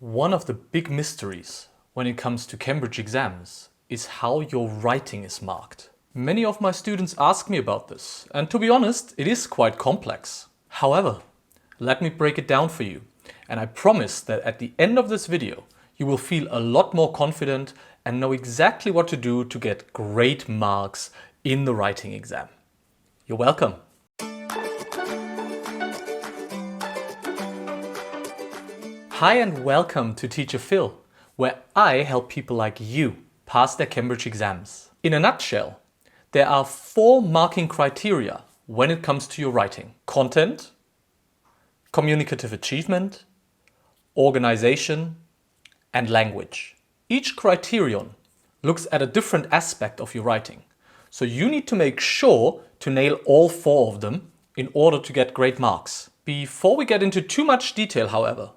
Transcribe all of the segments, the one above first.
One of the big mysteries when it comes to Cambridge exams is how your writing is marked. Many of my students ask me about this, and to be honest, it is quite complex. However, let me break it down for you, and I promise that at the end of this video, you will feel a lot more confident and know exactly what to do to get great marks in the writing exam. You're welcome. Hi and welcome to Teacher Phil, where I help people like you pass their Cambridge exams. In a nutshell, there are 4 marking criteria when it comes to your writing: content, communicative achievement, organization, and language. Each criterion looks at a different aspect of your writing, so you need to make sure to nail all 4 of them in order to get great marks. Before we get into too much detail, however,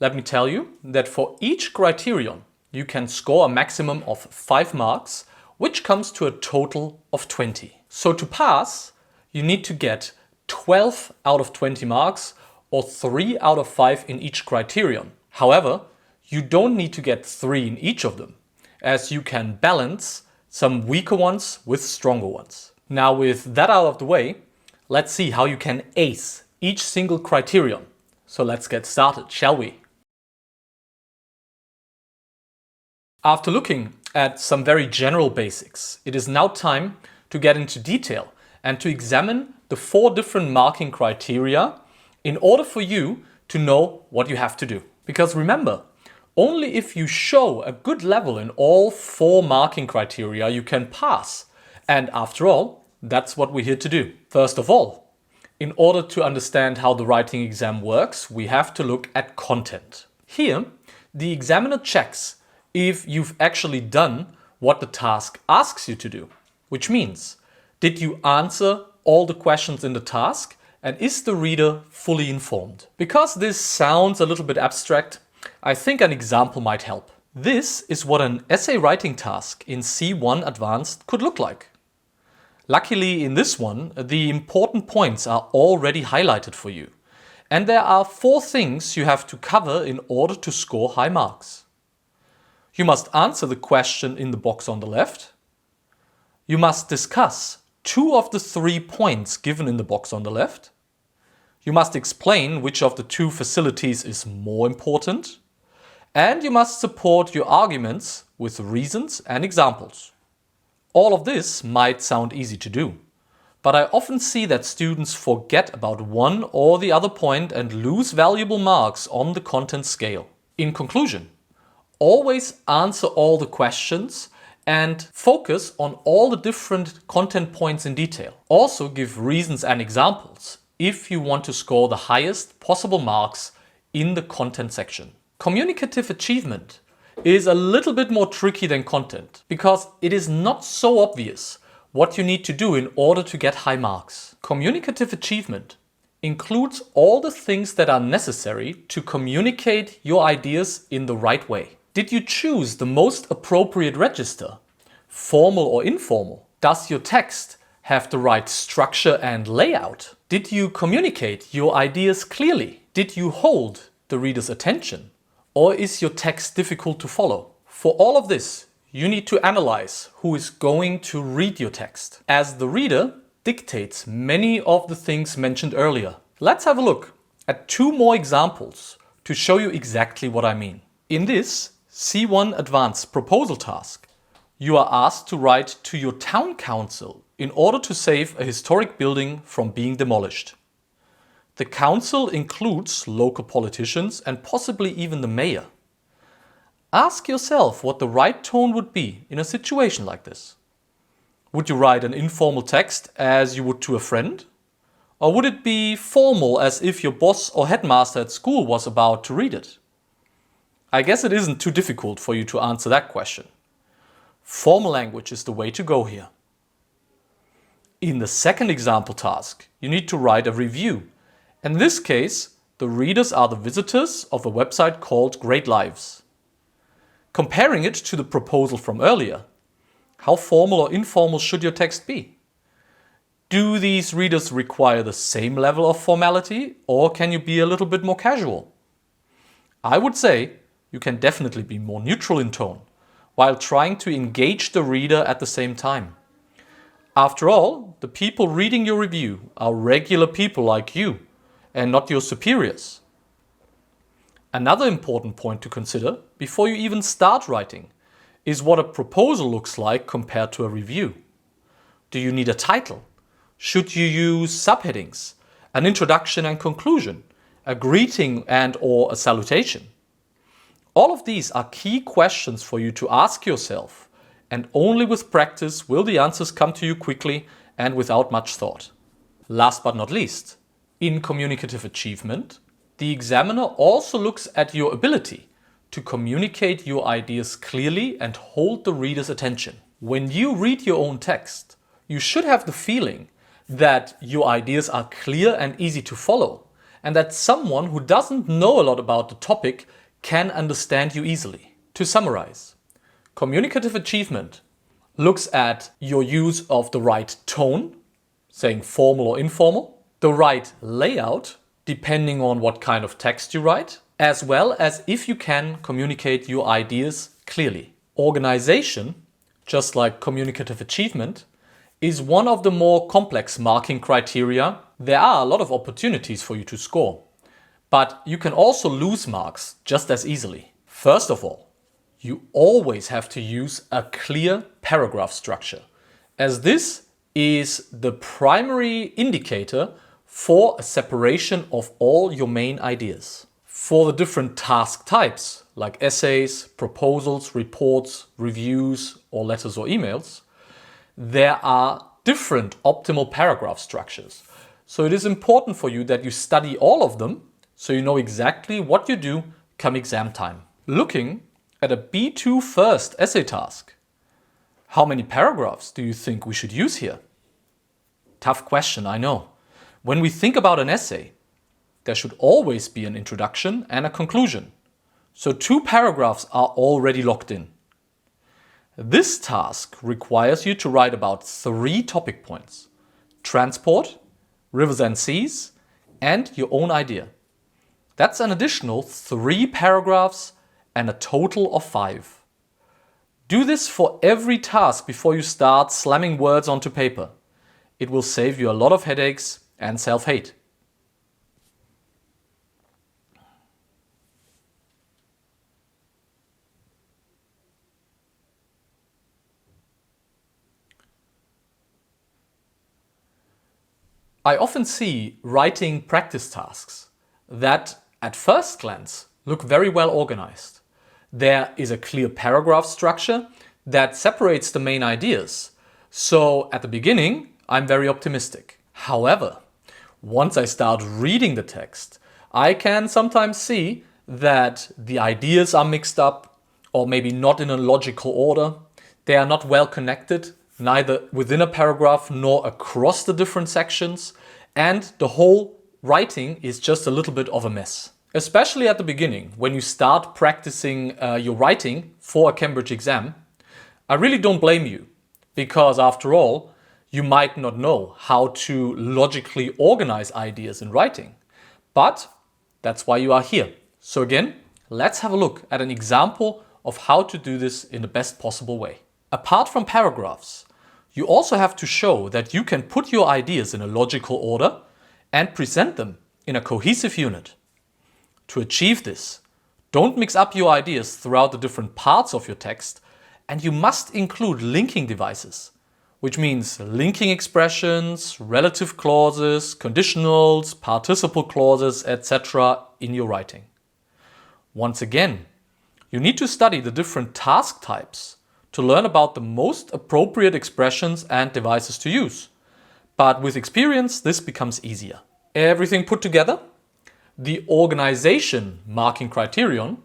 let me tell you that for each criterion you can score a maximum of 5 marks, which comes to a total of 20. So to pass, you need to get 12 out of 20 marks or 3 out of 5 in each criterion. However, you don't need to get 3 in each of them, as you can balance some weaker ones with stronger ones. Now, with that out of the way, let's see how you can ace each single criterion. So let's get started, shall we? After looking at some very general basics, it is now time to get into detail and to examine the 4 different marking criteria in order for you to know what you have to do. Because remember, only if you show a good level in all 4 marking criteria you can pass. And after all, that's what we're here to do. First of all, in order to understand how the writing exam works, we have to look at content. Here, the examiner checks if you've actually done what the task asks you to do. Which means, did you answer all the questions in the task, and is the reader fully informed? Because this sounds a little bit abstract, I think an example might help. This is what an essay writing task in C1 Advanced could look like. Luckily, in this one, the important points are already highlighted for you. And there are 4 things you have to cover in order to score high marks. You must answer the question in the box on the left. You must discuss 2 of the 3 points given in the box on the left. You must explain which of the 2 facilities is more important. And you must support your arguments with reasons and examples. All of this might sound easy to do, but I often see that students forget about one or the other point and lose valuable marks on the content scale. In conclusion, always answer all the questions and focus on all the different content points in detail. Also give reasons and examples if you want to score the highest possible marks in the content section. Communicative achievement is a little bit more tricky than content because it is not so obvious what you need to do in order to get high marks. Communicative achievement includes all the things that are necessary to communicate your ideas in the right way. Did you choose the most appropriate register? Formal or informal? Does your text have the right structure and layout? Did you communicate your ideas clearly? Did you hold the reader's attention? Or is your text difficult to follow? For all of this, you need to analyze who is going to read your text, as the reader dictates many of the things mentioned earlier. Let's have a look at 2 more examples to show you exactly what I mean. In this C1 Advanced proposal task, you are asked to write to your town council in order to save a historic building from being demolished. The council includes local politicians and possibly even the mayor. Ask yourself what the right tone would be in a situation like this. Would you write an informal text as you would to a friend? Or would it be formal as if your boss or headmaster at school was about to read it? I guess it isn't too difficult for you to answer that question. Formal language is the way to go here. In the second example task, you need to write a review. In this case, the readers are the visitors of a website called Great Lives. Comparing it to the proposal from earlier, how formal or informal should your text be? Do these readers require the same level of formality, or can you be a little bit more casual? I would say you can definitely be more neutral in tone, while trying to engage the reader at the same time. After all, the people reading your review are regular people like you, and not your superiors. Another important point to consider before you even start writing is what a proposal looks like compared to a review. Do you need a title? Should you use subheadings, an introduction and conclusion, a greeting and/or a salutation? All of these are key questions for you to ask yourself, and only with practice will the answers come to you quickly and without much thought. Last but not least, in communicative achievement, the examiner also looks at your ability to communicate your ideas clearly and hold the reader's attention. When you read your own text, you should have the feeling that your ideas are clear and easy to follow, and that someone who doesn't know a lot about the topic can understand you easily. To summarize, communicative achievement looks at your use of the right tone, saying formal or informal, the right layout, depending on what kind of text you write, as well as if you can communicate your ideas clearly. Organization, just like communicative achievement, is one of the more complex marking criteria. There are a lot of opportunities for you to score, but you can also lose marks just as easily. First of all, you always have to use a clear paragraph structure, as this is the primary indicator for a separation of all your main ideas. For the different task types, like essays, proposals, reports, reviews, or letters or emails, there are different optimal paragraph structures. So it is important for you that you study all of them so you know exactly what you do come exam time. Looking at a B2 first essay task, how many paragraphs do you think we should use here? Tough question, I know. When we think about an essay, there should always be an introduction and a conclusion. So 2 paragraphs are already locked in. This task requires you to write about 3 topic points: transport, rivers and seas, and your own idea. That's an additional 3 paragraphs and a total of 5. Do this for every task before you start slamming words onto paper. It will save you a lot of headaches and self-hate. I often see writing practice tasks that at first glance look very well organized. There is a clear paragraph structure that separates the main ideas. So at the beginning, I'm very optimistic. However, once I start reading the text, I can sometimes see that the ideas are mixed up, or maybe not in a logical order. They are not well connected, neither within a paragraph nor across the different sections, and the whole writing is just a little bit of a mess. Especially at the beginning, when you start practicing your writing for a Cambridge exam, I really don't blame you, because after all, you might not know how to logically organize ideas in writing. But that's why you are here. So again, let's have a look at an example of how to do this in the best possible way. Apart from paragraphs, you also have to show that you can put your ideas in a logical order and present them in a cohesive unit. To achieve this, don't mix up your ideas throughout the different parts of your text, and you must include linking devices, which means linking expressions, relative clauses, conditionals, participle clauses, etc. in your writing. Once again, you need to study the different task types to learn about the most appropriate expressions and devices to use. But with experience, this becomes easier. Everything put together, the organization marking criterion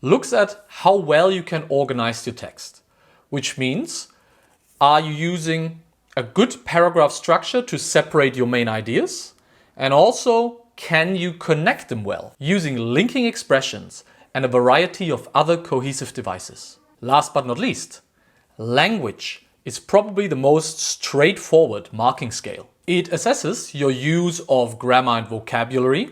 looks at how well you can organize your text, which means, are you using a good paragraph structure to separate your main ideas? And also, can you connect them well using linking expressions and a variety of other cohesive devices? Last but not least, language is probably the most straightforward marking scale. It assesses your use of grammar and vocabulary,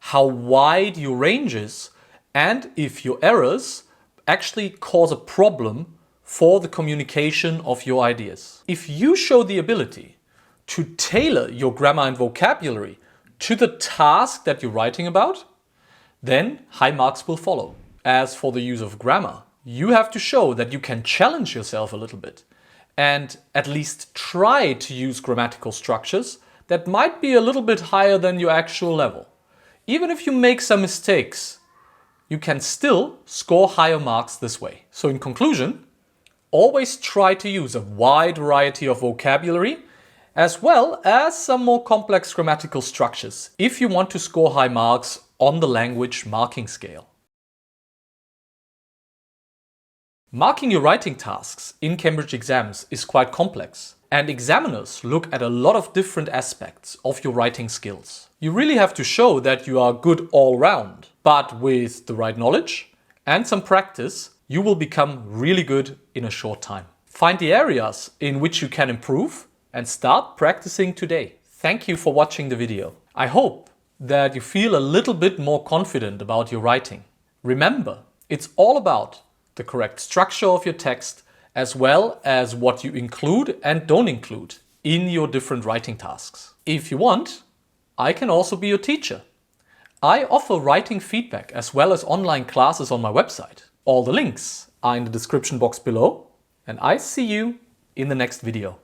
how wide your range is, and if your errors actually cause a problem for the communication of your ideas. If you show the ability to tailor your grammar and vocabulary to the task that you're writing about, then high marks will follow. As for the use of grammar, you have to show that you can challenge yourself a little bit and at least try to use grammatical structures that might be a little bit higher than your actual level. Even if you make some mistakes, you can still score higher marks this way. So in conclusion, always try to use a wide variety of vocabulary as well as some more complex grammatical structures if you want to score high marks on the language marking scale. Marking your writing tasks in Cambridge exams is quite complex, and examiners look at a lot of different aspects of your writing skills. You really have to show that you are good all round, but with the right knowledge and some practice, you will become really good in a short time. Find the areas in which you can improve and start practicing today. Thank you for watching the video. I hope that you feel a little bit more confident about your writing. Remember, it's all about the correct structure of your text as well as what you include and don't include in your different writing tasks. If you want, I can also be your teacher. I offer writing feedback as well as online classes on my website. All the links are in the description box below, and I see you in the next video.